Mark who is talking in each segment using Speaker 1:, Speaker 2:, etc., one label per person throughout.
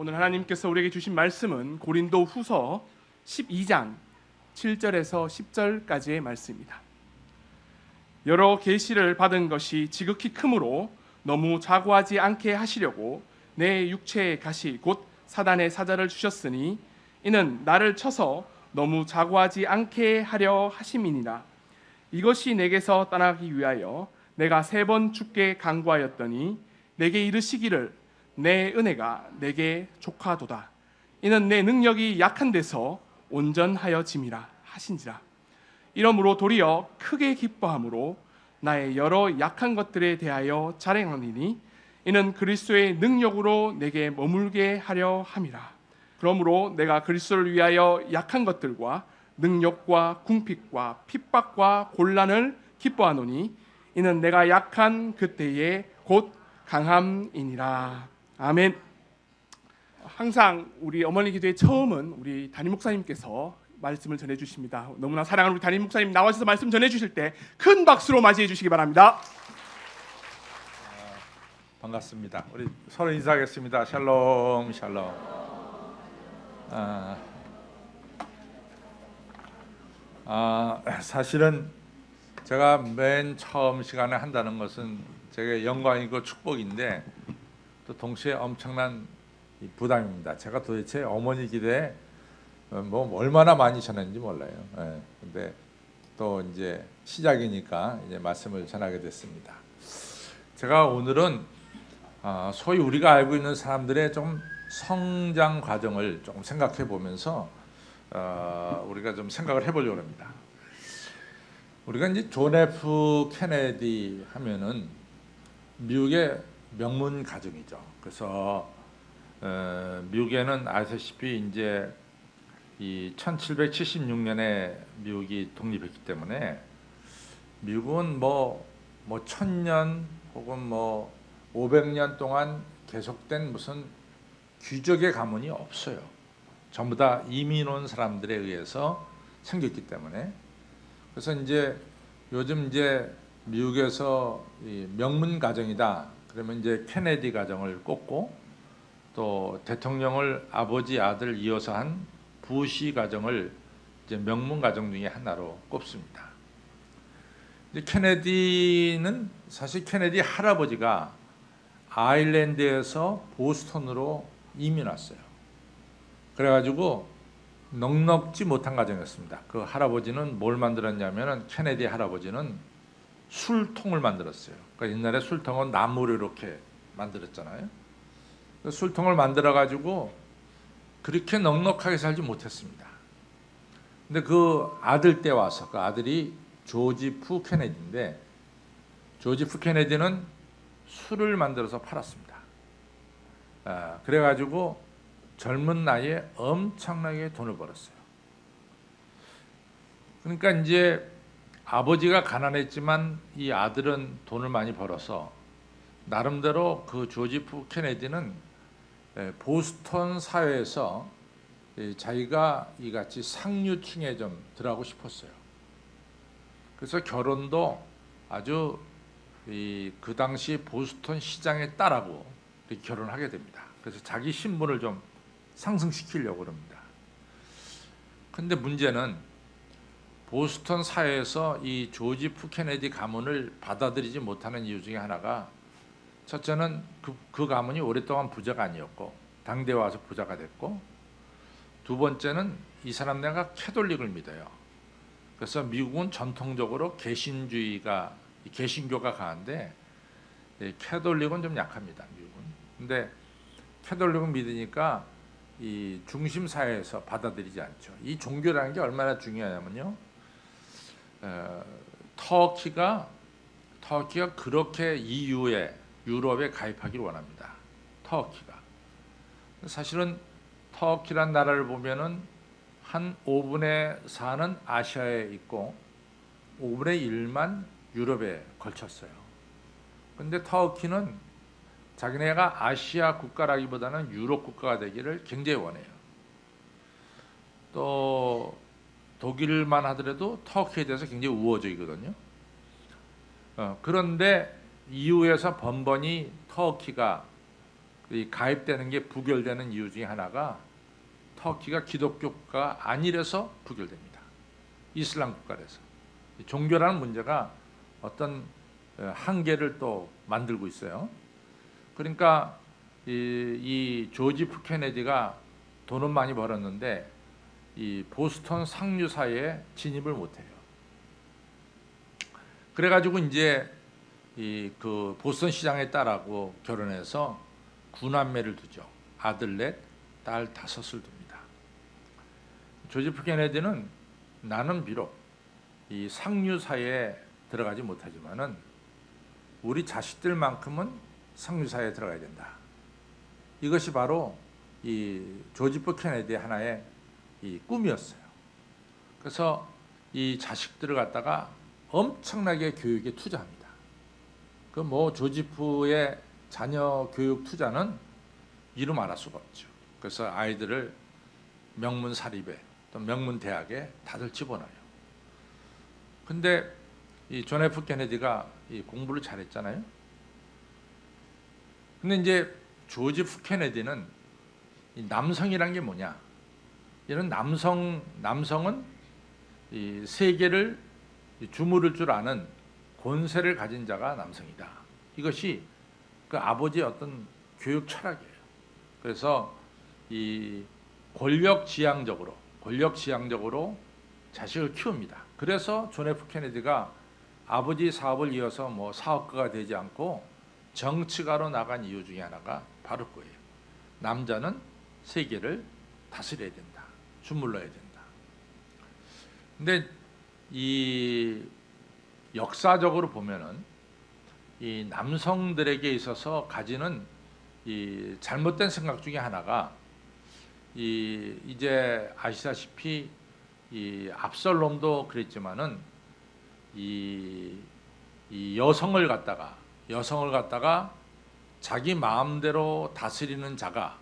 Speaker 1: 오늘 하나님께서 우리에게 주신 말씀은 고린도 후서 12장 7절에서 10절까지의 말씀입니다. 여러 계시를 받은 것이 지극히 크므로 너무 자고하지 않게 하시려고 내 육체의 가시 곧 사단의 사자를 주셨으니 이는 나를 쳐서 너무 자고하지 않게 하려 하심이니라. 이것이 내게서 떠나기 위하여 내가 3번 주께 간구하였더니 내게 이르시기를 내 은혜가 내게 족하도다. 이는 내 능력이 약한 데서 온전하여짐이라 하신지라. 이러므로 도리어 크게 기뻐함으로 나의 여러 약한 것들에 대하여 자랑하리니 이는 그리스도의 능력으로 내게 머물게 하려 함이라. 그러므로 내가 그리스도를 위하여 약한 것들과 능력과 궁핍과 핍박과 곤란을 기뻐하노니 이는 내가 약한 그때에 곧 강함이니라. 아멘. 항상 우리 어머니 기도의 처음은 우리 담임 목사님께서 말씀을 전해주십니다. 너무나 사랑하는 우리 담임 목사님 나와주셔서 말씀 전해주실 때 큰 박수로 맞이해 주시기 바랍니다.
Speaker 2: 반갑습니다. 우리 서로 인사하겠습니다. 샬롬 샬롬. 사실은 제가 맨 처음 시간에 한다는 것은 제게 영광이고 축복인데 또 동시에 엄청난 부담입니다. 제가 도대체 어머니 기도에 뭐 얼마나 많이 전했는지 몰라요. 근데 또 이제 시작이니까 이제 말씀을 전하게 됐습니다. 제가 오늘은 소위 우리가 알고 있는 사람들의 좀 성장 과정을 조금 생각해 보면서 우리가 좀 생각을 해보려고 합니다. 우리가 이제 존 F 케네디 하면은 미국의 명문 가정이죠. 그래서 미국에는 아시다시피 이제 이 1776년에 미국이 독립했기 때문에 미국은 뭐 1000년 혹은 뭐 500년 동안 계속된 무슨 귀족의 가문이 없어요. 전부 다 이민 온 사람들에 의해서 생겼기 때문에. 그래서 이제 요즘 이제 미국에서 이 명문 가정이다 그러면 이제 케네디 가정을 꼽고 또 대통령을 아버지 아들 이어서 한 부시 가정을 이제 명문 가정 중에 하나로 꼽습니다. 이제 케네디는 사실 케네디 할아버지가 아일랜드에서 보스턴으로 이민 왔어요. 그래가지고 넉넉지 못한 가정이었습니다. 그 할아버지는 뭘 만들었냐면은 케네디 할아버지는 술통을 만들었어요. 그러니까 옛날에 술통은 나무로 이렇게 만들었잖아요. 그 술통을 만들어가지고 그렇게 넉넉하게 살지 못했습니다. 근데 그 아들 때 와서 그 아들이 조지프 케네디인데 조지프 케네디는 술을 만들어서 팔았습니다. 그래가지고 젊은 나이에 엄청나게 돈을 벌었어요. 그러니까 이제 아버지가 가난했지만 이 아들은 돈을 많이 벌어서 나름대로 그 조지프 케네디는 보스턴 사회에서 자기가 이같이 상류층에 좀 들어가고 싶었어요. 그래서 결혼도 아주 그 당시 보스턴 시장의 딸하고 이렇게 결혼하게 됩니다. 그래서 자기 신분을 좀 상승시키려고 합니다. 근데 문제는 보스턴 사회에서 이 조지프 케네디 가문을 받아들이지 못하는 이유 중에 하나가 첫째는 그 가문이 오랫동안 부자가 아니었고 당대에 와서 부자가 됐고 두 번째는 이 사람네가 캐톨릭을 믿어요. 그래서 미국은 전통적으로 개신주의가 개신교가 강한데 캐톨릭은 좀 약합니다. 미국은. 근데 캐톨릭은 믿으니까 이 중심 사회에서 받아들이지 않죠. 이 종교라는 게 얼마나 중요하냐면요. 터키가 그렇게 EU에 유럽에 가입하기를 원합니다. 터키가. 사실은 터키란 나라를 보면은 한 5분의 4는 아시아에 있고 5분의 1만 유럽에 걸쳤어요. 근데 터키는 자기네가 아시아 국가라기보다는 유럽 국가가 되기를 굉장히 원해요. 또 독일만 하더라도 터키에 대해서 굉장히 우호적이거든요. 그런데 EU에서 번번이 터키가 이 가입되는 게 부결되는 이유 중에 하나가 터키가 기독교 국가가 아니라서 부결됩니다. 이슬람 국가라서. 종교라는 문제가 어떤 한계를 또 만들고 있어요. 그러니까 이 조지 F 케네디가 돈은 많이 벌었는데 이 보스턴 상류사회에 진입을 못해요. 그래가지고 이제 이 그 보스턴 시장의 딸하고 결혼해서 9남매를 두죠. 아들 넷, 딸 5을 둡니다. 조지 F 케네디는 나는 비록 이 상류사회에 들어가지 못하지만은 우리 자식들만큼은 상류사회에 들어가야 된다. 이것이 바로 이 조지 F 케네디의 하나의 이 꿈이었어요. 그래서 이 자식들을 갖다가 엄청나게 교육에 투자합니다. 그 뭐 조지 F의 자녀 교육 투자는 이루 말할 수가 없죠. 그래서 아이들을 명문 사립에 또 명문 대학에 다들 집어넣어요. 근데 이 존 F 케네디가 이 공부를 잘했잖아요. 근데 이제 조지 F 케네디는 이 남성이란 게 뭐냐? 이런 남성은 이 세계를 주무를 줄 아는 권세를 가진 자가 남성이다. 이것이 그 아버지의 어떤 교육 철학이에요. 그래서 이 권력지향적으로 자식을 키웁니다. 그래서 존 F 케네디가 아버지 사업을 이어서 뭐 사업가가 되지 않고 정치가로 나간 이유 중에 하나가 바로 그거예요. 남자는 세계를 다스려야 된다. 주물러야 된다. 근데 이 역사적으로 보면은 이 남성들에게 있어서 가지는 이 잘못된 생각 중에 하나가 이제 아시다시피 이 압살롬도 그랬지만은 이 여성을 갖다가 자기 마음대로 다스리는 자가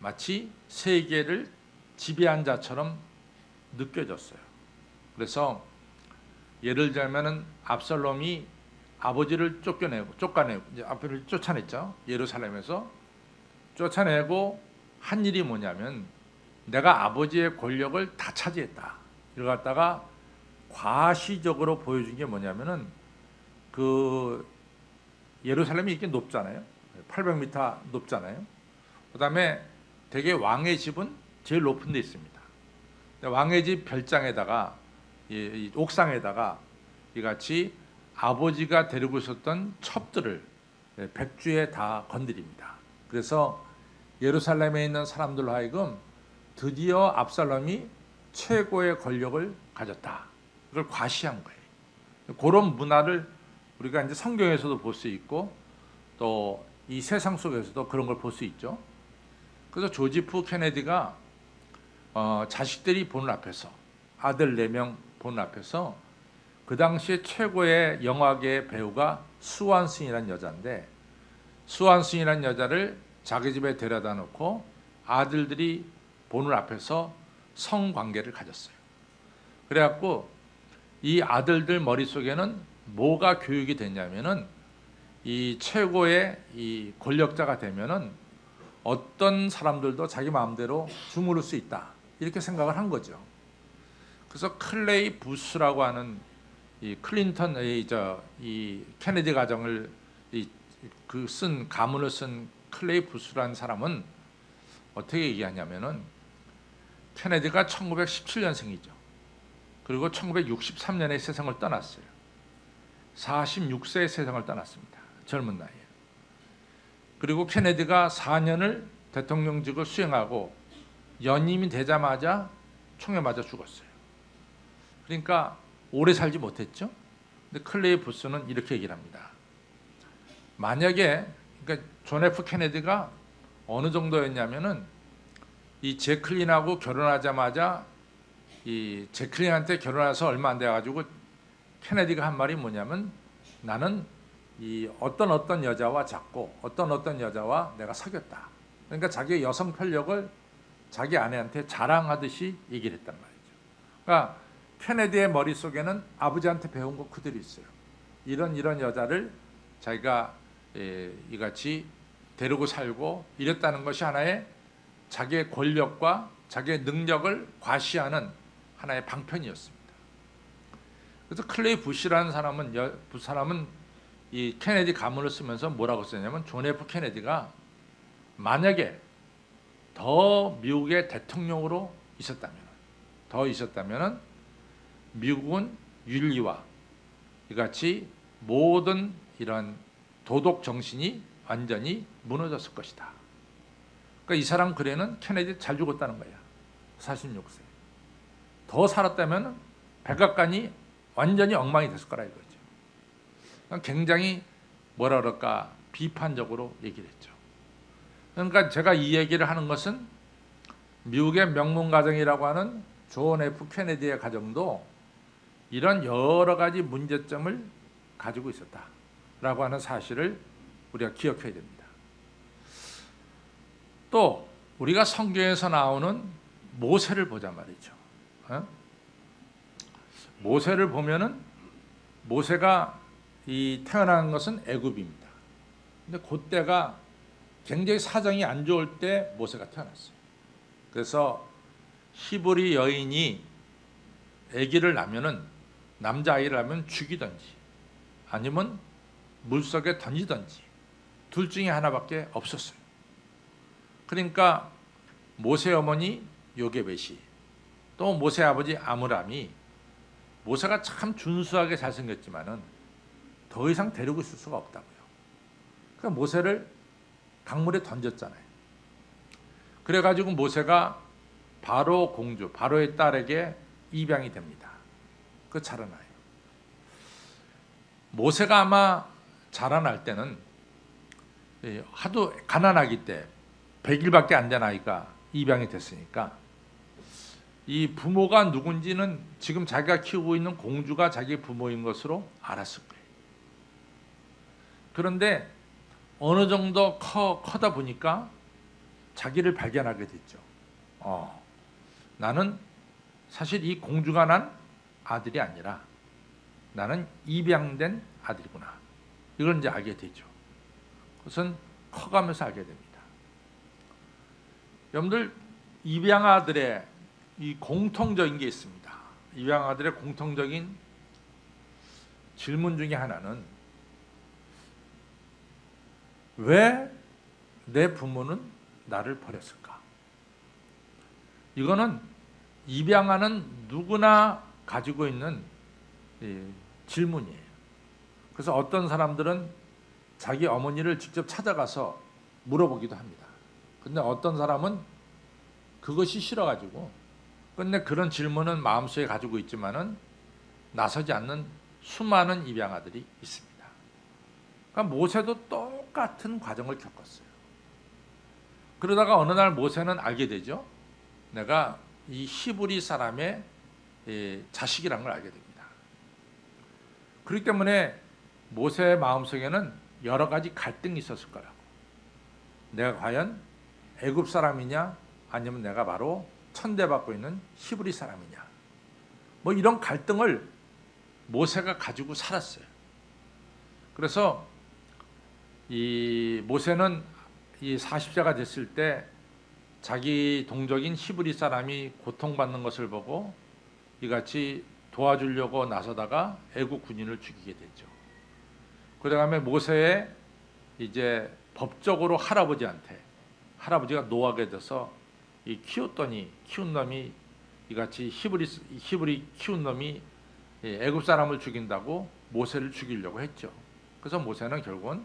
Speaker 2: 마치 세계를 지배한 자처럼 느껴졌어요. 그래서 예를 들면은 압살롬이 아버지를 쫓아내고 이제 아버지를 쫓아냈죠. 예루살렘에서 쫓아내고 한 일이 뭐냐면 내가 아버지의 권력을 다 차지했다. 이걸 갖다가 과시적으로 보여준 게 뭐냐면은 그 예루살렘이 이렇게 높잖아요. 800m 높잖아요. 그다음에 되게 왕의 집은 제일 높은 데 있습니다. 왕의 집 별장에다가 이 옥상에다가 이같이 아버지가 데리고 있었던 첩들을 백주에 다 건드립니다. 그래서 예루살렘에 있는 사람들로 하여금 드디어 압살롬이 최고의 권력을 가졌다. 그걸 과시한 거예요. 그런 문화를 우리가 이제 성경에서도 볼 수 있고 또 이 세상 속에서도 그런 걸 볼 수 있죠. 그래서 조지 F 케네디가 자식들이 보는 앞에서 아들 4명 보는 앞에서 그 당시에 최고의 영화계 배우가 수완슨이라는 여자인데 수완슨이라는 여자를 자기 집에 데려다 놓고 아들들이 보는 앞에서 성관계를 가졌어요. 그래갖고 이 아들들 머릿속에는 뭐가 교육이 됐냐면은 이 최고의 이 권력자가 되면은 어떤 사람들도 자기 마음대로 주무를 수 있다. 이렇게 생각을 한 거죠. 그래서 클레이 부스라고 하는 이 클린턴 이 케네디 가정을 쓴 가문을 쓴 클레이 부스라는 사람은 어떻게 얘기하냐면은 케네디가 1917년생이죠. 그리고 1963년에 세상을 떠났어요. 46세에 세상을 떠났습니다. 젊은 나이에. 그리고 케네디가 4년을 대통령직을 수행하고 연임이 되자마자 총에 맞아 죽었어요. 그러니까 오래 살지 못했죠. 근데 클레이 부스는 이렇게 얘기를 합니다. 만약에 그러니까 존 F 케네디가 어느 정도였냐면은 이 제클린하고 결혼하자마자 이 제클린한테 결혼해서 얼마 안 돼 가지고 케네디가 한 말이 뭐냐면 나는 이 어떤 여자와 잤고 어떤 여자와 내가 사귀었다. 그러니까 자기의 여성 편력을 자기 아내한테 자랑하듯이 얘기를 했단 말이죠. 그러니까 케네디의 머릿속에는 아버지한테 배운 거 그대로 있어요. 이런 여자를 자기가 이같이 데리고 살고 이랬다는 것이 하나의 자기의 권력과 자기의 능력을 과시하는 하나의 방편이었습니다. 그래서 클레이 부시라는 사람은 이 케네디 가문을 쓰면서 뭐라고 썼냐면 존 F 케네디가 만약에 더 미국의 대통령으로 있었다면 미국은 윤리와 이같이 모든 이런 도덕 정신이 완전히 무너졌을 것이다. 그러니까 이 사람 글에는 케네디 잘 죽었다는 거야. 46세. 더 살았다면 백악관이 완전히 엉망이 됐을 거라 이거죠. 그러니까 굉장히 뭐라 그럴까 비판적으로 얘기를 했죠. 그러니까 제가 이 얘기를 하는 것은 미국의 명문 가정이라고 하는 존 F 케네디의 가정도 이런 여러 가지 문제점을 가지고 있었다라고 하는 사실을 우리가 기억해야 됩니다. 또 우리가 성경에서 나오는 모세를 보자 말이죠. 모세를 보면은 모세가 이 태어난 것은 애굽입니다. 근데 그때가 굉장히 사정이 안 좋을 때 모세가 태어났어요. 그래서 히브리 여인이 아기를 낳으면은 남자아이를 낳으면 죽이든지 아니면 물속에 던지든지 둘 중에 하나밖에 없었어요. 그러니까 모세 어머니 요게벳이 또 모세 아버지 아므람이 모세가 참 준수하게 잘생겼지만은 더 이상 데리고 있을 수가 없다고요. 그러니까 모세를 강물에 던졌잖아요. 그래가지고 모세가 바로 공주, 바로의 딸에게 입양이 됩니다. 그 자라나요. 모세가 아마 자라날 때는 하도 가난하기 때 100일밖에 안 된 아이가 입양이 됐으니까 이 부모가 누군지는 지금 자기가 키우고 있는 공주가 자기 부모인 것으로 알았을 거예요. 그런데 어느 정도 커다 보니까 자기를 발견하게 됐죠. 나는 사실 이 공주가 난 아들이 아니라 나는 입양된 아들이구나. 이걸 이제 알게 되죠. 그것은 커가면서 알게 됩니다. 여러분들 입양 아들의 이 공통적인 게 있습니다. 입양 아들의 공통적인 질문 중에 하나는 왜 내 부모는 나를 버렸을까? 이거는 입양하는 누구나 가지고 있는 질문이에요. 그래서 어떤 사람들은 자기 어머니를 직접 찾아가서 물어보기도 합니다. 근데 어떤 사람은 그것이 싫어가지고 끝내 그런 질문은 마음속에 가지고 있지만은 나서지 않는 수많은 입양아들이 있습니다. 그러니까 모세도 똑같은 과정을 겪었어요. 그러다가 어느 날 모세는 알게 되죠. 내가 이 히브리 사람의 자식이라는 걸 알게 됩니다. 그렇기 때문에 모세의 마음속에는 여러 가지 갈등이 있었을 거라고. 내가 과연 애굽 사람이냐 아니면 내가 바로 천대받고 있는 히브리 사람이냐. 뭐 이런 갈등을 모세가 가지고 살았어요. 그래서 이 모세는 이 40세가 됐을 때 자기 동족인 히브리 사람이 고통받는 것을 보고 이같이 도와주려고 나서다가 애국 군인을 죽이게 되죠. 그다음에 모세의 이제 법적으로 할아버지가 노하게 돼서 이 키운 놈이 이같이 히브리 키운 놈이 애굽 사람을 죽인다고 모세를 죽이려고 했죠. 그래서 모세는 결국은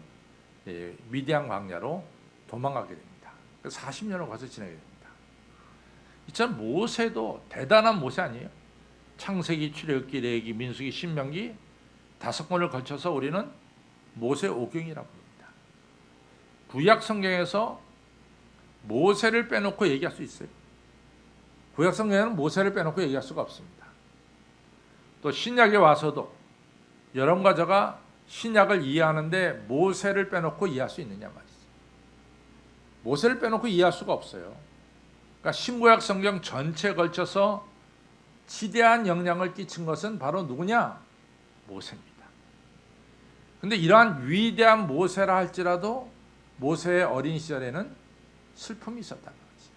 Speaker 2: 미디안 광야로 도망가게 됩니다. 40년을 거쳐 지내게 됩니다. 이처럼 모세도 대단한 모세 아니에요? 창세기, 출애굽기, 레위기, 민수기, 신명기 5권을 거쳐서 우리는 모세 오경이라고 부릅니다. 구약 성경에서 모세를 빼놓고 얘기할 수 있어요. 구약 성경에는 모세를 빼놓고 얘기할 수가 없습니다. 또 신약에 와서도 여러분과 제가 신약을 이해하는데 모세를 빼놓고 이해할 수 있느냐 말이죠. 모세를 빼놓고 이해할 수가 없어요. 그러니까 신구약 성경 전체에 걸쳐서 지대한 영향을 끼친 것은 바로 누구냐? 모세입니다. 근데 이러한 위대한 모세라 할지라도 모세의 어린 시절에는 슬픔이 있었다는 거지.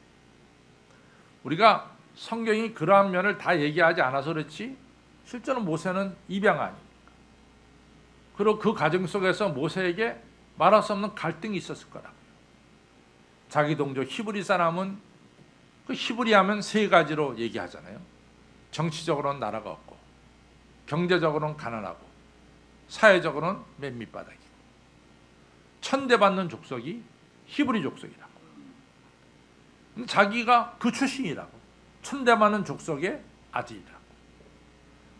Speaker 2: 우리가 성경이 그러한 면을 다 얘기하지 않아서 그렇지 실제로 모세는 입양 아닙니까? 그리고 그 과정 속에서 모세에게 말할 수 없는 갈등이 있었을 거라고요. 자기 동족 히브리 사람은 그 히브리 하면 세 가지로 얘기하잖아요. 정치적으로는 나라가 없고, 경제적으로는 가난하고, 사회적으로는 맨 밑바닥이고, 천대받는 족속이 히브리 족속이라고. 근데 자기가 그 출신이라고, 천대받는 족속의 아들이라고.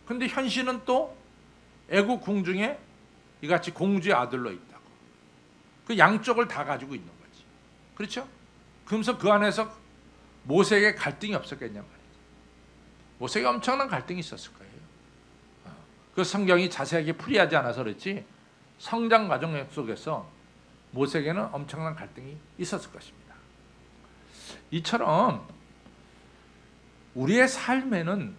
Speaker 2: 근데 현실은 또 애국 궁중에 이같이 공주의 아들로 있다고. 그 양쪽을 다 가지고 있는 거지. 그렇죠? 그러면서 그 안에서 모세에게 갈등이 없었겠냐 말이지. 모세에게 엄청난 갈등이 있었을 거예요. 그 성경이 자세하게 풀이하지 않아서 그렇지 성장 과정 속에서 모세에게는 엄청난 갈등이 있었을 것입니다. 이처럼 우리의 삶에는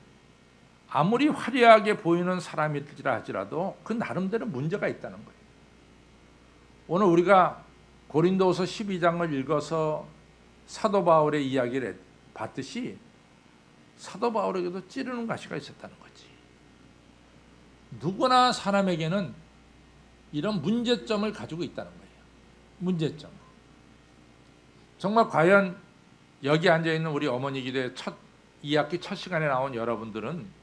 Speaker 2: 아무리 화려하게 보이는 사람이라 할지라도 그 나름대로 문제가 있다는 거예요. 오늘 우리가 고린도후서 12장을 읽어서 사도 바울의 이야기를 봤듯이 사도 바울에게도 찌르는 가시가 있었다는 거지. 누구나 사람에게는 이런 문제점을 가지고 있다는 거예요. 문제점. 정말 과연 여기 앉아있는 우리 어머니 기도회 2학기 첫 시간에 나온 여러분들은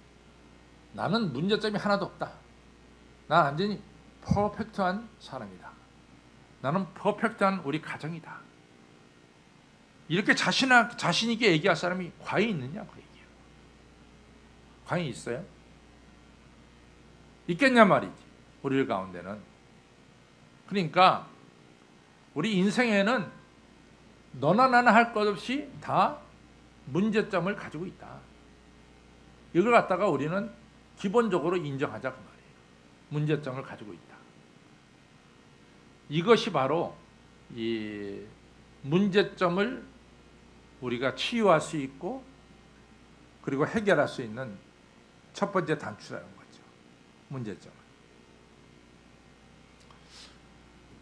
Speaker 2: 나는 문제점이 하나도 없다. 난 완전히 퍼펙트한 사람이다. 나는 퍼펙트한 우리 가정이다. 이렇게 자신 있게 얘기할 사람이 과연 있느냐 그 얘기예요. 과연 있어요? 있겠냐 말이지. 우리 가운데는. 그러니까 우리 인생에는 너나 나나 할 것 없이 다 문제점을 가지고 있다. 이걸 갖다가 우리는 기본적으로 인정하자 그 말이에요. 문제점을 가지고 있다. 이것이 바로 이 문제점을 우리가 치유할 수 있고 그리고 해결할 수 있는 첫 번째 단추라는 거죠. 문제점을.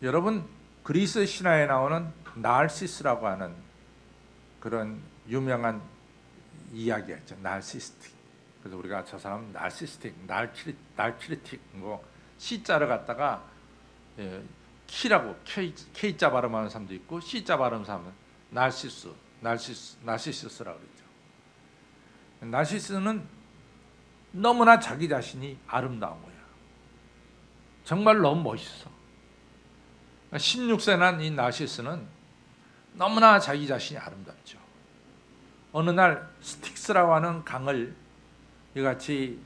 Speaker 2: 여러분 그리스 신화에 나오는 나르시스라고 하는 그런 유명한 이야기가 있죠. 나르시스틱. 그래서 우리가 저 사람 나르시스틱, 나르키리틱 뭐 C자를 갖다가 키라고 K자 발음하는 사람도 있고 C자 발음하는 사람은 나르시스라고 그러죠. 나르시스는 너무나 자기 자신이 아름다운 거야. 정말 너무 멋있어. 16세 난 이 나르시스는 너무나 자기 자신이 아름답죠. 어느 날 스틱스라고 하는 강을 이같이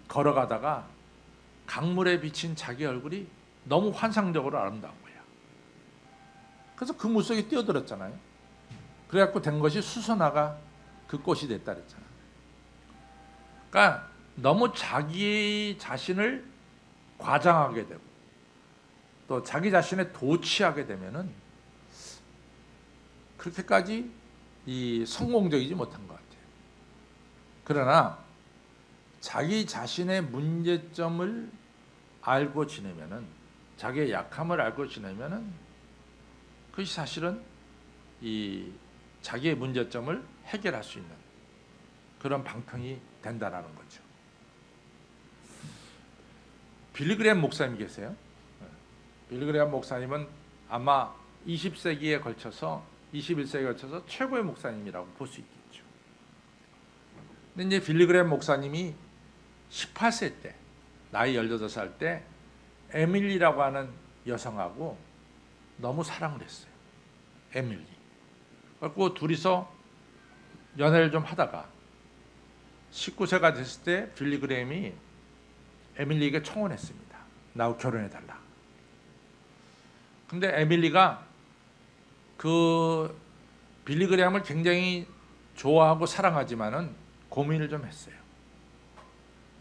Speaker 2: 걸어가다가 강물에 비친 자기 얼굴이 너무 환상적으로 아름다운 거야. 그래서 그 물속에 뛰어들었잖아요. 그래갖고 된 것이 수선화가 그 꽃이 됐다 그랬잖아요. 그러니까 너무 자기 자신을 과장하게 되고 또 자기 자신에 도취하게 되면은 그렇게까지 성공적이지 못한 것 같아요. 그러나 자기 자신의 문제점을 알고 지내면은 자기의 약함을 알고 지내면은 그것이 사실은 이 자기의 문제점을 해결할 수 있는 그런 방편이 된다라는 거죠. 빌리그레엄 목사님 계세요. 빌리그레엄 목사님은 아마 20세기에 걸쳐서 21세기에 걸쳐서 최고의 목사님이라고 볼 수 있겠죠. 근데 이제 빌리그레엄 목사님이 18세 때 나이 18살 때 에밀리라고 하는 여성하고 너무 사랑을 했어요. 에밀리. 그리고 둘이서 연애를 좀 하다가 19세가 됐을 때 빌리그레엄이 에밀리에게 청혼했습니다. 나하고 결혼해달라. 근데 에밀리가 그 빌리그레엄을 굉장히 좋아하고 사랑하지만은 고민을 좀 했어요.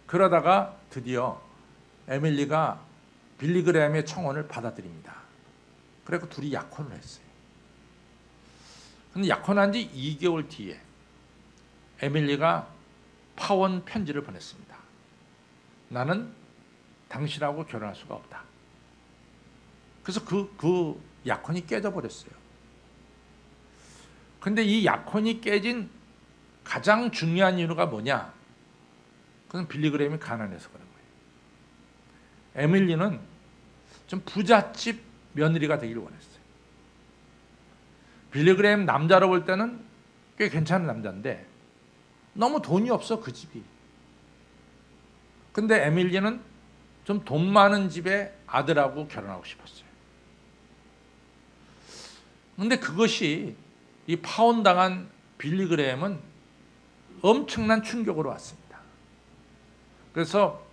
Speaker 2: 그러다가 드디어 에밀리가 빌리그레엄의 청혼을 받아들입니다. 그래서 둘이 약혼을 했어요. 근데 약혼한 지 2개월 뒤에 에밀리가 파원 편지를 보냈습니다. 나는 당신하고 결혼할 수가 없다. 그래서 그 약혼이 깨져버렸어요. 근데 이 약혼이 깨진 가장 중요한 이유가 뭐냐? 그건 빌리 그레임이 가난해서 그런 거예요. 에밀리는 좀 부잣집 며느리가 되길 원했어요. 빌리 그레임 남자로 볼 때는 꽤 괜찮은 남자인데 너무 돈이 없어, 그 집이. 근데 에밀리는 좀 돈 많은 집의 아들하고 결혼하고 싶었어요. 근데 그것이 이 파혼당한 빌리 그레임은 엄청난 충격으로 왔습니다. 그래서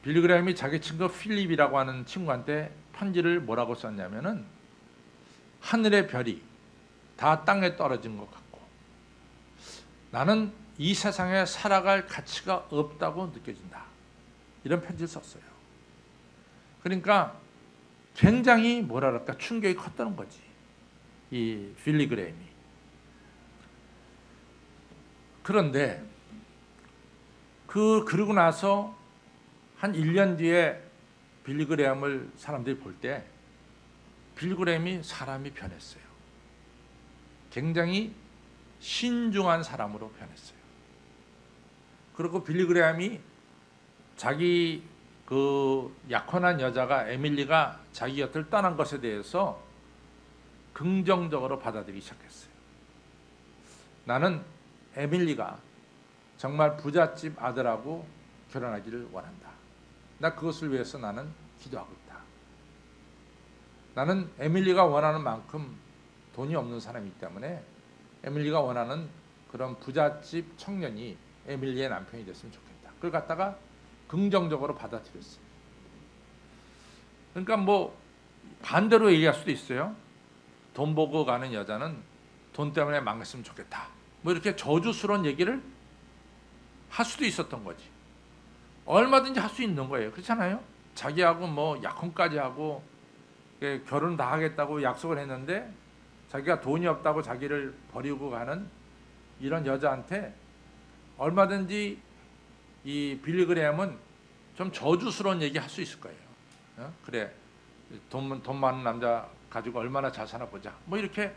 Speaker 2: 빌리 그레임이 자기 친구 필립이라고 하는 친구한테 편지를 뭐라고 썼냐면은 하늘의 별이 다 땅에 떨어진 것 같고 나는 이 세상에 살아갈 가치가 없다고 느껴진다. 이런 편지를 썼어요. 그러니까 굉장히 뭐랄까 충격이 컸다는 거지. 이 빌리 그레임이. 그런데 그러고 나서 한 1년 뒤에 빌리 그레임을 사람들이 볼 때 빌리 그레임이 사람이 변했어요. 굉장히 신중한 사람으로 변했어요. 그리고 빌리 그레임이 자기 그 약혼한 여자가 에밀리가 자기 곁을 떠난 것에 대해서 긍정적으로 받아들이기 시작했어요. 나는 에밀리가 정말 부잣집 아들하고 결혼하기를 원한다. 나 그것을 위해서 나는 기도하고 있다. 나는 에밀리가 원하는 만큼 돈이 없는 사람이기 때문에 에밀리가 원하는 그런 부잣집 청년이 에밀리의 남편이 됐으면 좋겠다. 그걸 갖다가 긍정적으로 받아들였어요. 그러니까 뭐 반대로 얘기할 수도 있어요. 돈 보고 가는 여자는 돈 때문에 망했으면 좋겠다. 뭐 이렇게 저주스러운 얘기를 할 수도 있었던 거지. 얼마든지 할 수 있는 거예요. 그렇잖아요. 자기하고 뭐 약혼까지 하고 결혼 다 하겠다고 약속을 했는데 자기가 돈이 없다고 자기를 버리고 가는 이런 여자한테 얼마든지 이 빌리 그레임은 좀 저주스러운 얘기 할 수 있을 거예요. 그래, 돈 많은 남자 가지고 얼마나 잘 사나 보자. 뭐 이렇게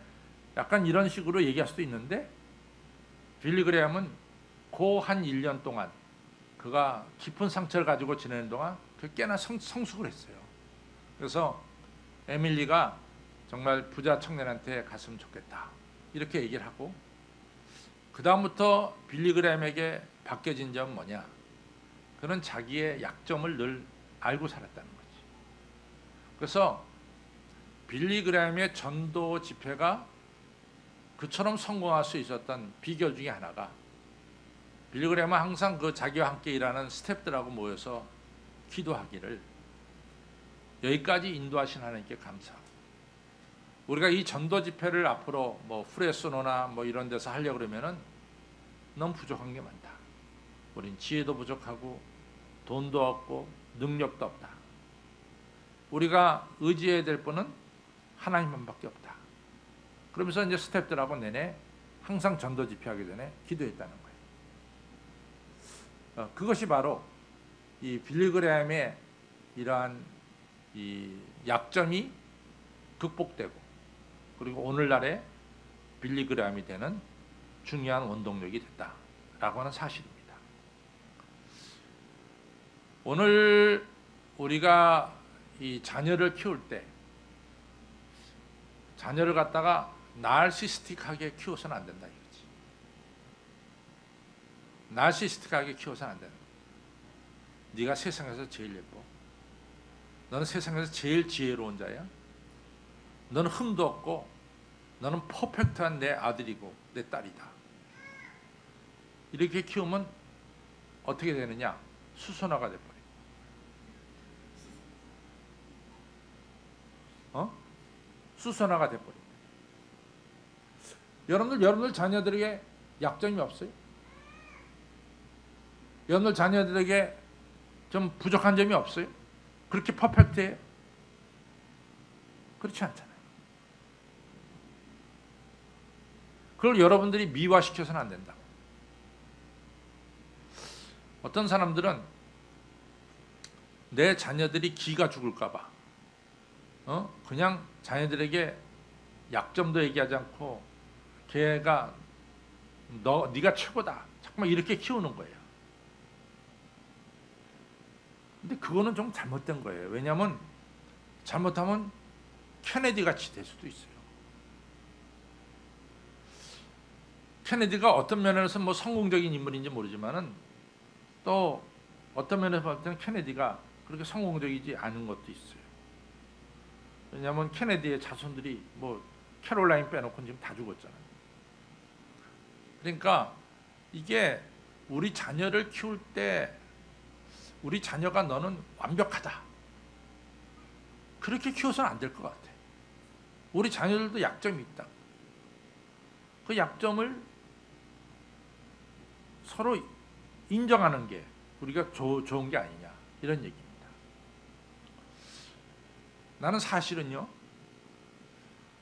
Speaker 2: 약간 이런 식으로 얘기할 수도 있는데 빌리 그레임은 그 한 1년 동안 그가 깊은 상처를 가지고 지내는 동안 그 꽤나 성숙을 했어요. 그래서 에밀리가 정말 부자 청년한테 갔으면 좋겠다. 이렇게 얘기를 하고 그 다음부터 빌리 그레임에게 바뀌어진 점은 뭐냐? 그는 자기의 약점을 늘 알고 살았다는 거지. 그래서 빌리 그레임의 전도 집회가 그처럼 성공할 수 있었던 비결 중에 하나가 빌리 그레임은 항상 그 자기와 함께 일하는 스태프들하고 모여서 기도하기를 여기까지 인도하신 하나님께 감사하고 우리가 이 전도 집회를 앞으로 뭐 프레소노나 뭐 이런 데서 하려고 그러면은 너무 부족한 게 많다. 우린 지혜도 부족하고 돈도 없고 능력도 없다. 우리가 의지해야 될 분은 하나님만밖에 없다. 그러면서 이제 스태프들하고 내내 항상 전도 집회하기 전에 기도했다는 거예요. 그것이 바로 이 빌리 그레임의 이러한 이 약점이 극복되고 그리고 오늘날의 빌리 그레임이 되는 중요한 원동력이 됐다라고 하는 사실입니다. 오늘 우리가 이 자녀를 키울 때 자녀를 갖다가 나르시스틱하게 키워서는 안 된다 이거지. 나르시스틱하게 키워서는 안 된다. 네가 세상에서 제일 예뻐. 너는 세상에서 제일 지혜로운 자야. 너는 흠도 없고 너는 퍼펙트한 내 아들이고 내 딸이다. 이렇게 키우면 어떻게 되느냐? 수선화가 돼버려. 수선화가 돼버려. 여러분들 자녀들에게 약점이 없어요? 여러분들 자녀들에게 좀 부족한 점이 없어요? 그렇게 퍼펙트해요? 그렇지 않잖아요. 그걸 여러분들이 미화시켜서는 안 된다. 어떤 사람들은 내 자녀들이 기가 죽을까 봐 그냥 자녀들에게 약점도 얘기하지 않고 걔가 네가 최고다 잠깐만 이렇게 키우는 거예요. 근데 그거는 좀 잘못된 거예요. 왜냐하면 잘못하면 케네디 같이 될 수도 있어요. 케네디가 어떤 면에서 뭐 성공적인 인물인지 모르지만은 또 어떤 면에서 봤을 때는 케네디가 그렇게 성공적이지 않은 것도 있어요. 왜냐하면 케네디의 자손들이 뭐 캐롤라인 빼놓고 지금 다 죽었잖아요. 그러니까 이게 우리 자녀를 키울 때 우리 자녀가 너는 완벽하다 그렇게 키워서는 안 될 것 같아. 우리 자녀들도 약점이 있다. 그 약점을 서로 인정하는 게 우리가 좋은 게 아니냐 이런 얘기입니다. 나는 사실은요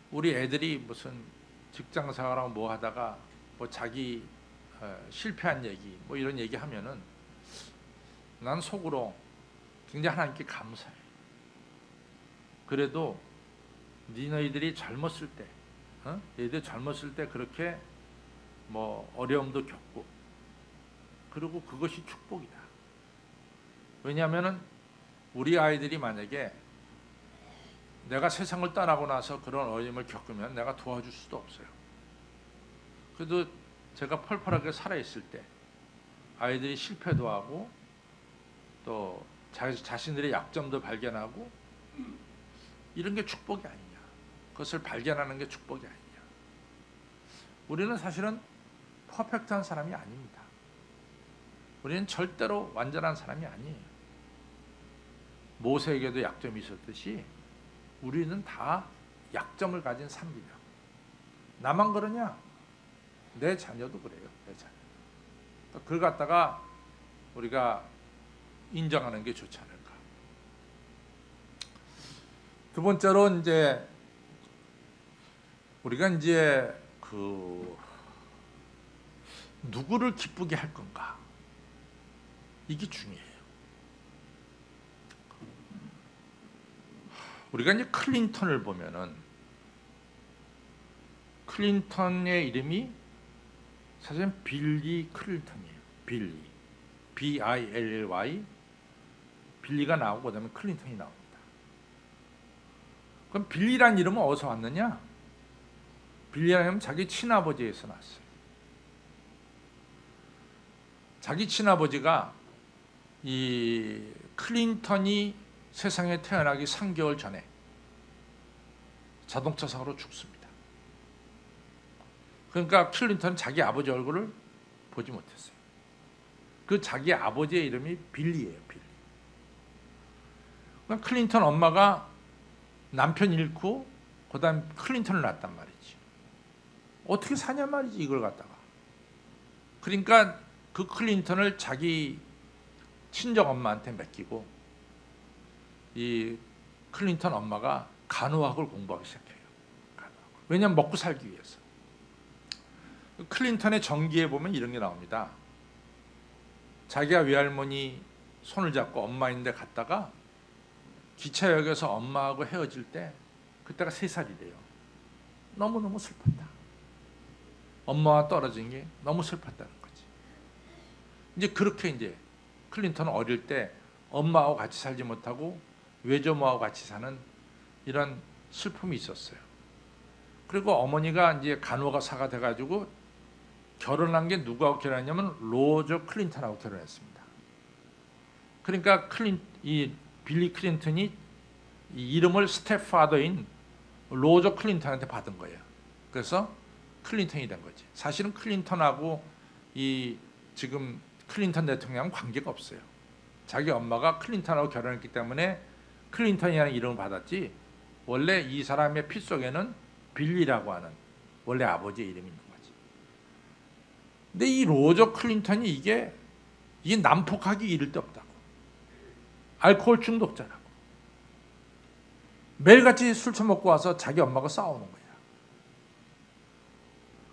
Speaker 2: 우리 애들이 무슨 직장 생활하고 뭐 하다가 뭐 자기 실패한 얘기 뭐 이런 얘기 하면은 난 속으로 굉장히 하나님께 감사해. 그래도 너희들이 젊었을 때 얘들 젊었을 때 그렇게 뭐 어려움도 겪고 그리고 그것이 축복이다. 왜냐하면은 우리 아이들이 만약에 내가 세상을 떠나고 나서 그런 어려움을 겪으면 내가 도와줄 수도 없어요. 그래도 제가 펄펄하게 살아있을 때 아이들이 실패도 하고 또 자신들의 약점도 발견하고 이런 게 축복이 아니냐. 그것을 발견하는 게 축복이 아니냐. 우리는 사실은 퍼펙트한 사람이 아닙니다. 우리는 절대로 완전한 사람이 아니에요. 모세에게도 약점이 있었듯이 우리는 다 약점을 가진 삶이다. 나만 그러냐? 내 자녀도 그래요. 내 자녀. 그걸 갖다가 우리가 인정하는 게 좋지 않을까. 두 번째로 이제 우리가 이제 누구를 기쁘게 할 건가? 이게 중요해요. 우리가 이제 클린턴을 보면은 클린턴의 이름이 사실은 빌리 클린턴이에요. 빌리, B-I-L-L-Y, 빌리가 나오고 그다음에 클린턴이 나옵니다. 그럼 빌리란 이름은 어디서 왔느냐? 빌리라는 이름은 자기 친아버지에서 났어요. 자기 친아버지가 이 클린턴이 세상에 태어나기 3개월 전에 자동차 사고로 죽습니다. 그러니까 클린턴은 자기 아버지 얼굴을 보지 못했어요. 그 자기 아버지의 이름이 빌리예요. 빌리. 그러니까 클린턴 엄마가 남편 잃고 그다음 클린턴을 낳았단 말이지. 어떻게 사냐 말이지 이걸 갖다가. 그러니까 그 클린턴을 자기 친정 엄마한테 맡기고 이 클린턴 엄마가 간호학을 공부하기 시작해요. 왜냐하면 먹고 살기 위해서. 클린턴의 전기에 보면 이런 게 나옵니다. 자기가 외할머니 손을 잡고 엄마 있는데 갔다가 기차역에서 엄마하고 헤어질 때 그때가 3살이래요. 너무너무 슬펐다. 엄마와 떨어진 게 너무 슬펐다는 거지. 이제 그렇게 이제 클린턴은 어릴 때 엄마하고 같이 살지 못하고 외조모하고 같이 사는 이런 슬픔이 있었어요. 그리고 어머니가 이제 간호사가 돼가지고 결혼한 게 누구하고 결혼했냐면 로저 클린턴하고 결혼했습니다. 그러니까 이 빌리 클린턴이 이 이름을 스텝파더인 로저 클린턴한테 받은 거예요. 그래서 클린턴이 된 거지. 사실은 클린턴하고 이 지금 클린턴 대통령은 관계가 없어요. 자기 엄마가 클린턴하고 결혼했기 때문에 클린턴이라는 이름을 받았지 원래 이 사람의 피 속에는 빌리라고 하는 원래 아버지의 이름이 있는 거지. 근데 이 로저 클린턴이 이게 난폭하기 이를 데 없다고. 알코올 중독자라고. 매일같이 술 처먹고 와서 자기 엄마가 싸우는 거야.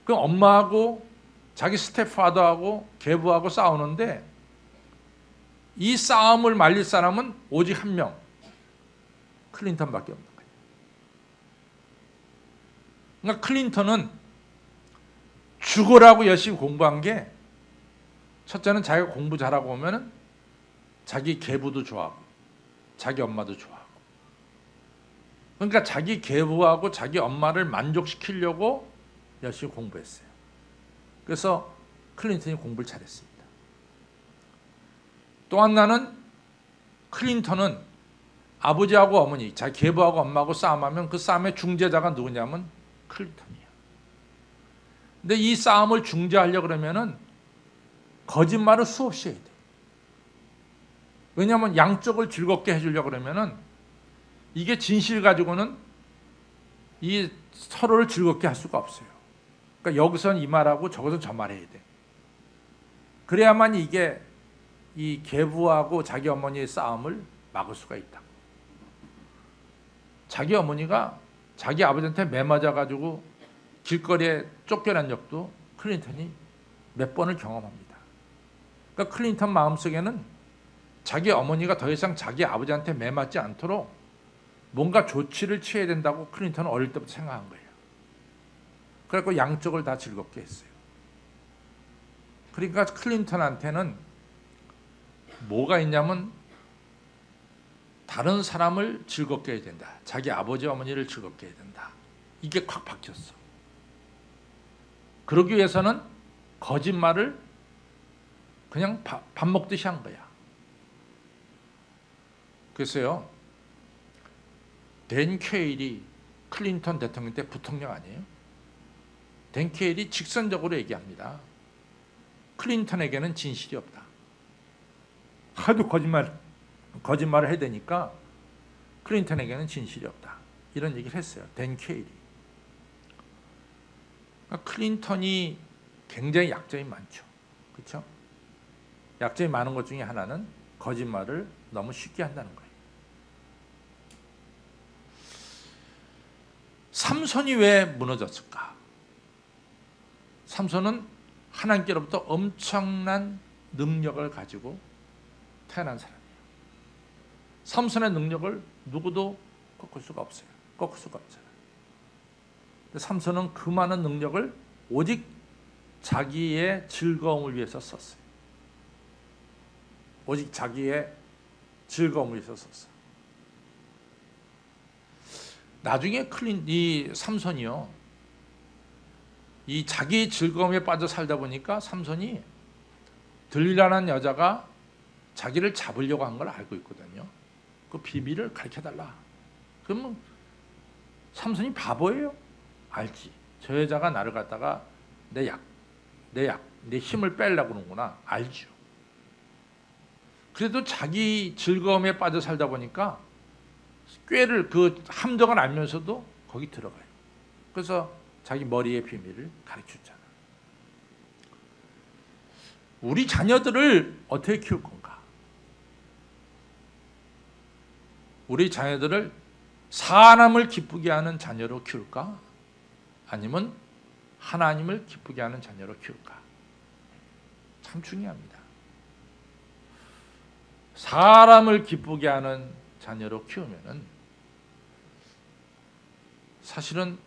Speaker 2: 그럼 엄마하고 자기 스텝파더하고 계부하고 싸우는데 이 싸움을 말릴 사람은 오직 한 명. 클린턴밖에 없는 거예요. 그러니까 클린턴은 죽으라고 열심히 공부한 게, 첫째는 자기가 공부 잘하고 오면은 자기 계부도 좋아하고 자기 엄마도 좋아하고, 그러니까 자기 계부하고 자기 엄마를 만족시키려고 열심히 공부했어요. 그래서 클린턴이 공부를 잘했습니다. 또 하나는, 클린턴은 아버지하고 어머니, 자기 계부하고 엄마하고 싸움하면 그 싸움의 중재자가 누구냐면 클린턴이에요. 근데 이 싸움을 중재하려고 그러면은 거짓말을 수없이 해야 돼요. 왜냐하면 양쪽을 즐겁게 해주려고 그러면은, 이게 진실 가지고는 이 서로를 즐겁게 할 수가 없어요. 그러니까 여기선 이 말하고 저기선 저 말해야 돼. 그래야만 이게 이 계부하고 자기 어머니의 싸움을 막을 수가 있다. 자기 어머니가 자기 아버지한테 매맞아가지고 길거리에 쫓겨난 적도 클린턴이 몇 번을 경험합니다. 그러니까 클린턴 마음속에는 자기 어머니가 더 이상 자기 아버지한테 매맞지 않도록 뭔가 조치를 취해야 된다고 클린턴은 어릴 때부터 생각한 거예요. 그래서 양쪽을 다 즐겁게 했어요. 그러니까 클린턴한테는 뭐가 있냐면, 다른 사람을 즐겁게 해야 된다, 자기 아버지 어머니를 즐겁게 해야 된다, 이게 확 박혔어. 그러기 위해서는 거짓말을 그냥 밥 먹듯이 한 거야. 그래서요, 댄 퀘일이 클린턴 대통령 때 부통령 아니에요? 댄 퀘일이 직선적으로 얘기합니다. 클린턴에게는 진실이 없다. 하도 거짓말을 해야 되니까 클린턴에게는 진실이 없다, 이런 얘기를 했어요, 댄 퀘일이. 그러니까 클린턴이 굉장히 약점이 많죠. 그렇죠? 약점이 많은 것 중에 하나는 거짓말을 너무 쉽게 한다는 거예요. 삼손이 왜 무너졌을까? 삼손은 하나님께로부터 엄청난 능력을 가지고 태어난 사람이에요. 삼손의 능력을 누구도 꺾을 수가 없어요. 꺾을 수가 없잖아요. 삼손은 그 많은 능력을 오직 자기의 즐거움을 위해서 썼어요. 오직 자기의 즐거움을 위해서 썼어요. 나중에 이 삼손이요, 이 자기 즐거움에 빠져 살다 보니까 삼손이 들릴라는 여자가 자기를 잡으려고 한 걸 알고 있거든요. 그 비밀을 가르쳐달라. 그러면 삼손이 바보예요? 알지. 저 여자가 나를 갖다가 내 힘을 빼려고 그러는구나. 알죠. 그래도 자기 즐거움에 빠져 살다 보니까 꾀를, 그 함정을 알면서도 거기 들어가요. 그래서 자기 머리의 비밀을 가르쳤잖아. 우리 자녀들을 어떻게 키울 건가? 우리 자녀들을 사람을 기쁘게 하는 자녀로 키울까? 아니면 하나님을 기쁘게 하는 자녀로 키울까? 참 중요합니다. 사람을 기쁘게 하는 자녀로 키우면은 사실은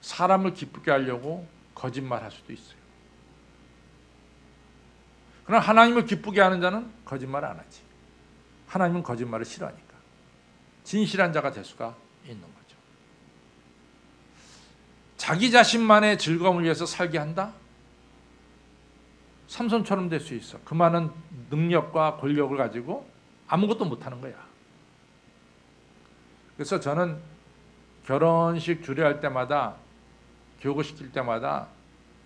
Speaker 2: 사람을 기쁘게 하려고 거짓말할 수도 있어요. 그러나 하나님을 기쁘게 하는 자는 거짓말 안 하지. 하나님은 거짓말을 싫어하니까 진실한 자가 될 수가 있는 거죠. 자기 자신만의 즐거움을 위해서 살게 한다? 삼손처럼 될 수 있어. 그 많은 능력과 권력을 가지고 아무것도 못하는 거야. 그래서 저는 결혼식 주례할 때마다, 교구시킬 때마다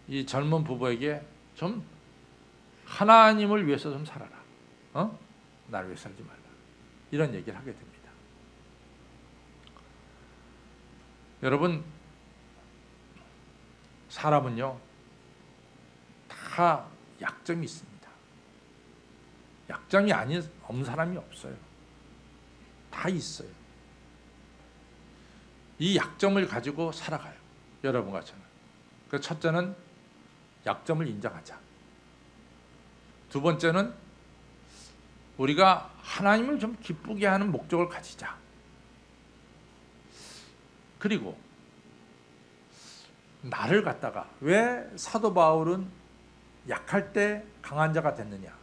Speaker 2: 이 젊은 부부에게 좀 하나님을 위해서 좀 살아라. 나를 위해 살지 말라. 이런 얘기를 하게 됩니다. 여러분, 사람은요, 다 약점이 있습니다. 약점이 없는 사람이 없어요. 다 있어요. 이 약점을 가지고 살아가요. 여러분과 저는. 그 첫째는 약점을 인정하자. 두 번째는 우리가 하나님을 좀 기쁘게 하는 목적을 가지자. 그리고 나를 갖다가 왜 사도 바울은 약할 때 강한 자가 됐느냐?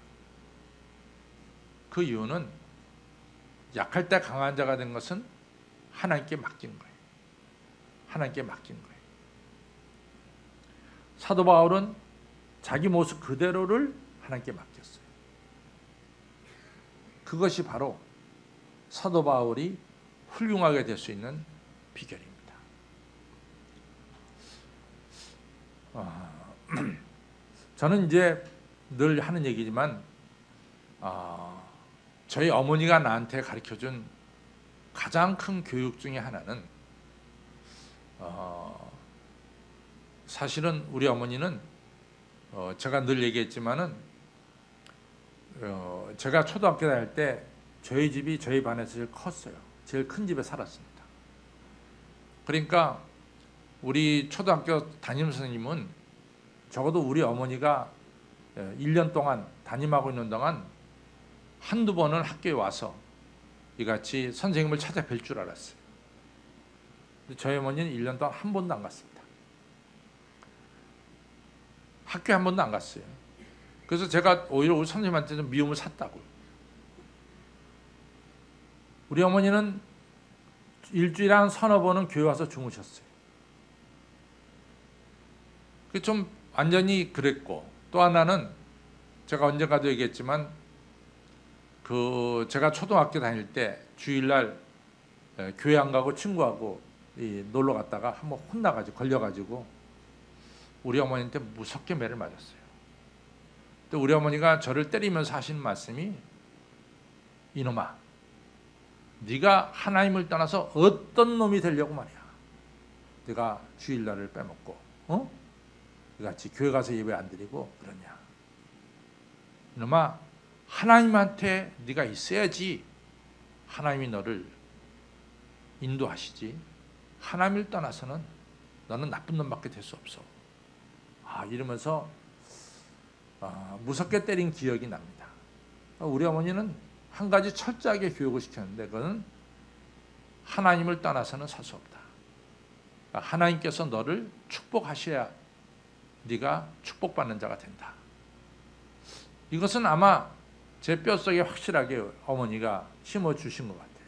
Speaker 2: 그 이유는 약할 때 강한 자가 된 것은 하나님께 맡긴 거예요. 하나님께 맡긴 거예요. 사도 바울은 자기 모습 그대로를 하나님께 맡겼어요. 그것이 바로 사도 바울이 훌륭하게 될 수 있는 비결입니다. 저는 이제 늘 하는 얘기지만 저희 어머니가 나한테 가르쳐준 가장 큰 교육 중에 하나는 사실은 우리 어머니는 제가 늘 얘기했지만은 제가 초등학교 다닐 때 저희 집이 저희 반에서 제일 컸어요. 제일 큰 집에 살았습니다. 그러니까 우리 초등학교 담임 선생님은 적어도 우리 어머니가 1년 동안 담임하고 있는 동안 한두 번은 학교에 와서 이같이 선생님을 찾아뵐 줄 알았어요. 근데 저희 어머니는 1년 동안 한 번도 안 갔습니다. 학교에 한 번도 안 갔어요. 그래서 제가 오히려 우리 선생님한테 좀 미움을 샀다고요. 우리 어머니는 일주일에 한 서너 번은 교회 와서 주무셨어요. 그게 좀 완전히 그랬고, 또 하나는 제가 언젠가도 얘기했지만 제가 초등학교 다닐 때 주일날 교회 안 가고 친구하고 놀러 갔다가 한번 혼나가지고 걸려가지고 우리 어머니한테 무섭게 매를 맞았어요. 또 우리 어머니가 저를 때리면서 하시는 말씀이, 이놈아, 네가 하나님을 떠나서 어떤 놈이 되려고 말이야. 네가 주일날을 빼먹고 같이 교회 가서 예배 안 드리고 그러냐. 이놈아, 하나님한테 네가 있어야지 하나님이 너를 인도하시지. 하나님을 떠나서는 너는 나쁜 놈밖에 될 수 없어. 이러면서 무섭게 때린 기억이 납니다. 우리 어머니는 한 가지 철저하게 교육을 시켰는데, 그거는 하나님을 떠나서는 살 수 없다. 하나님께서 너를 축복하셔야 네가 축복받는 자가 된다. 이것은 아마 제 뼛속에 확실하게 어머니가 심어주신 것 같아요.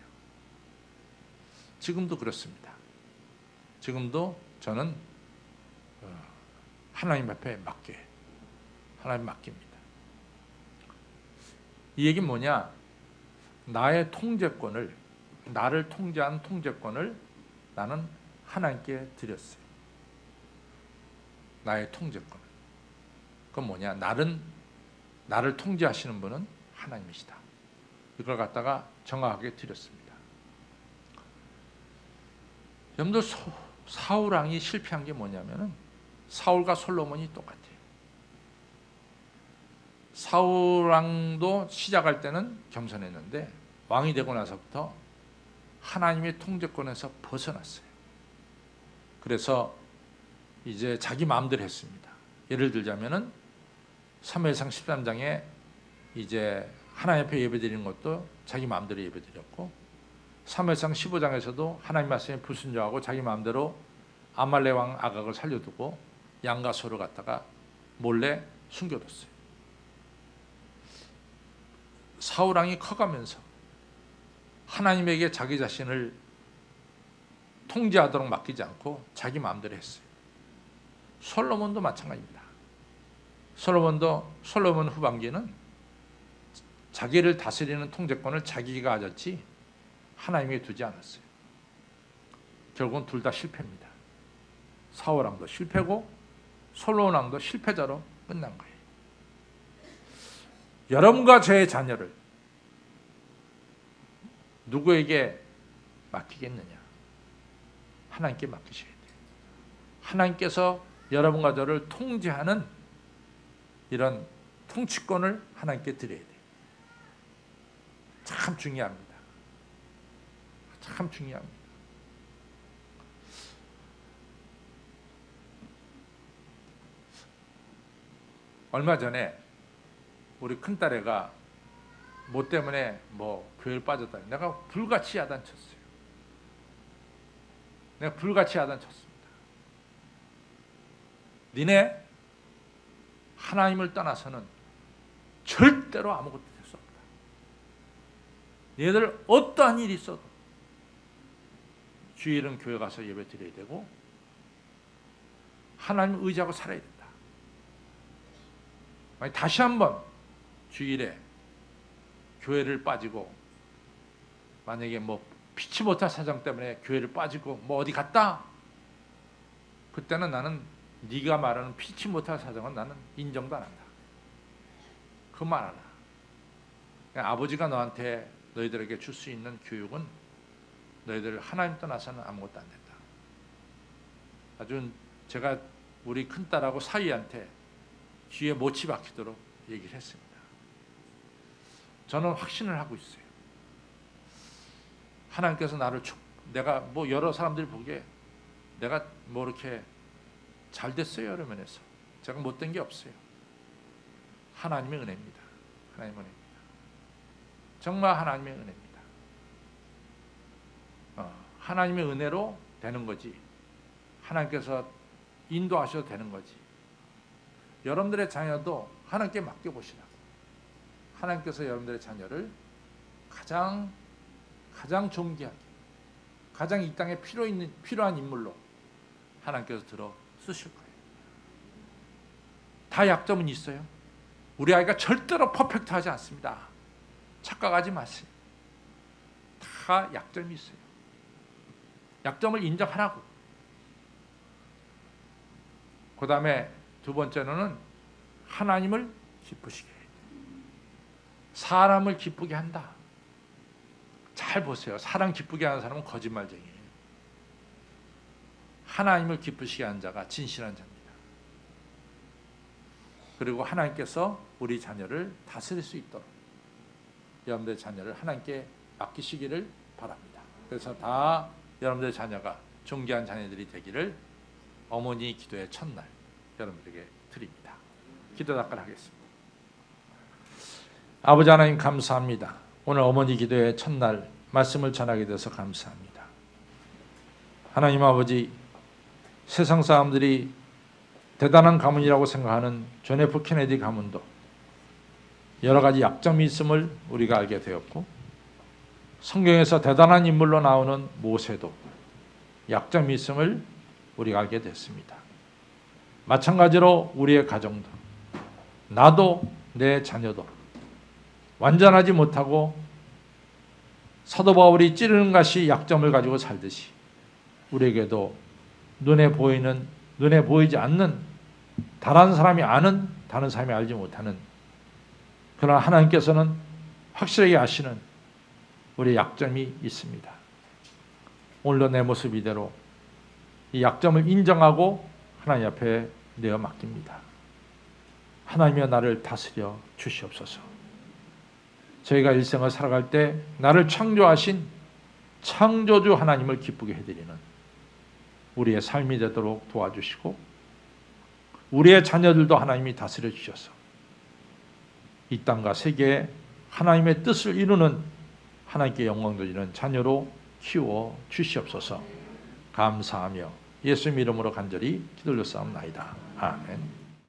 Speaker 2: 지금도 그렇습니다. 지금도 저는 하나님 앞에 하나님 맡깁니다. 이 얘기는 뭐냐? 나의 통제권을, 나를 통제하는 통제권을 나는 하나님께 드렸어요. 나의 통제권. 그건 뭐냐? 나를 통제하시는 분은 하나님이시다. 이걸 갖다가 정확하게 드렸습니다. 여러분들, 사울 왕이 실패한 게 뭐냐면은 사울과 솔로몬이 똑같아요. 사울 왕도 시작할 때는 겸손했는데 왕이 되고 나서부터 하나님의 통제권에서 벗어났어요. 그래서 이제 자기 마음대로 했습니다. 예를 들자면은 사무엘상 13장에 이제 하나님 앞에 예배드리는 것도 자기 마음대로 예배드렸고, 사무엘상 15장에서도 하나님 말씀에 불순종하고 자기 마음대로 아말렉 왕 아각을 살려두고 양과 소를 갖다가 몰래 숨겨뒀어요. 사울 왕이 커가면서 하나님에게 자기 자신을 통제하도록 맡기지 않고 자기 마음대로 했어요. 솔로몬도 마찬가지입니다. 솔로몬 후반기는 자기를 다스리는 통제권을 자기가 가졌지 하나님에게 두지 않았어요. 결국은 둘 다 실패입니다. 사울 왕도 실패고 솔로몬 왕도 실패자로 끝난 거예요. 여러분과 저의 자녀를 누구에게 맡기겠느냐? 하나님께 맡기셔야 돼요. 하나님께서 여러분과 저를 통제하는 이런 통치권을 하나님께 드려야 돼요. 참 중요합니다. 참 중요합니다. 얼마 전에 우리 큰딸애가 뭐 때문에 교회를 빠졌다. 내가 불같이 야단쳤어요. 내가 불같이 야단쳤습니다. 니네 하나님을 떠나서는 절대로 아무것도 될 수 없다. 얘들 어떠한 일이 있어도 주일은 교회 가서 예배 드려야 되고 하나님을 의지하고 살아야 된다. 다시 한번 주일에 교회를 빠지고 만약에 뭐 피치 못할 사정 때문에 교회를 빠지고 뭐 어디 갔다? 그때는 나는 네가 말하는 피치 못할 사정은 나는 인정도 안 한다. 그 말 하나. 아버지가 너한테 너희들에게 줄 수 있는 교육은 너희들 하나님 떠나서는 아무것도 안 된다. 아주 제가 우리 큰딸하고 사위한테 귀에 못이 박히도록 얘기를 했습니다. 저는 확신을 하고 있어요. 하나님께서 나를 내가 뭐 여러 사람들이 보기에 내가 뭐 이렇게 잘 됐어요 여러 면에서 제가 못된 게 없어요. 하나님의 은혜입니다. 하나님의 은혜입니다. 정말 하나님의 은혜입니다. 하나님의 은혜로 되는 거지. 하나님께서 인도하셔도 되는 거지. 여러분들의 자녀도 하나님께 맡겨보시라고. 하나님께서 여러분들의 자녀를 가장 존귀하게, 가장 이 땅에 필요한 인물로 하나님께서 들어 쓰실 거예요. 다 약점은 있어요. 우리 아이가 절대로 퍼펙트하지 않습니다. 착각하지 마세요. 다 약점이 있어요. 약점을 인정하라고. 그 다음에 두 번째로는 하나님을 기쁘시게 해야 돼요. 사람을 기쁘게 한다. 잘 보세요. 사람 기쁘게 하는 사람은 거짓말쟁이에요. 하나님을 기쁘시게 하는 자가 진실한 자입니다. 그리고 하나님께서 우리 자녀를 다스릴 수 있도록 여러분들의 자녀를 하나님께 맡기시기를 바랍니다. 그래서 다 여러분들의 자녀가 존귀한 자녀들이 되기를 어머니 기도의 첫날 여러분들에게 드립니다. 기도 닦아하겠습니다. 아버지 하나님 감사합니다. 오늘 어머니 기도의 첫날 말씀을 전하게 돼서 감사합니다. 하나님 아버지, 세상 사람들이 대단한 가문이라고 생각하는 존 F 케네디 가문도 여러 가지 약점이 있음을 우리가 알게 되었고, 성경에서 대단한 인물로 나오는 모세도 약점이 있음을 우리가 알게 됐습니다. 마찬가지로 우리의 가정도, 나도 내 자녀도 완전하지 못하고 사도 바울이 찌르는 것이 약점을 가지고 살듯이 우리에게도 눈에 보이지 않는, 다른 사람이 아는, 다른 사람이 알지 못하는, 그러나 하나님께서는 확실하게 아시는 우리의 약점이 있습니다. 오늘도 내 모습 이대로 이 약점을 인정하고 하나님 앞에 내어 맡깁니다. 하나님이여 나를 다스려 주시옵소서. 저희가 일생을 살아갈 때 나를 창조하신 창조주 하나님을 기쁘게 해드리는 우리의 삶이 되도록 도와주시고, 우리의 자녀들도 하나님이 다스려 주셔서 이 땅과 세계에 하나님의 뜻을 이루는, 하나님께 영광 돌리는 자녀로 키워 주시옵소서. 감사하며 예수님 이름으로 간절히 기도를 쌓옵나이다. 아멘.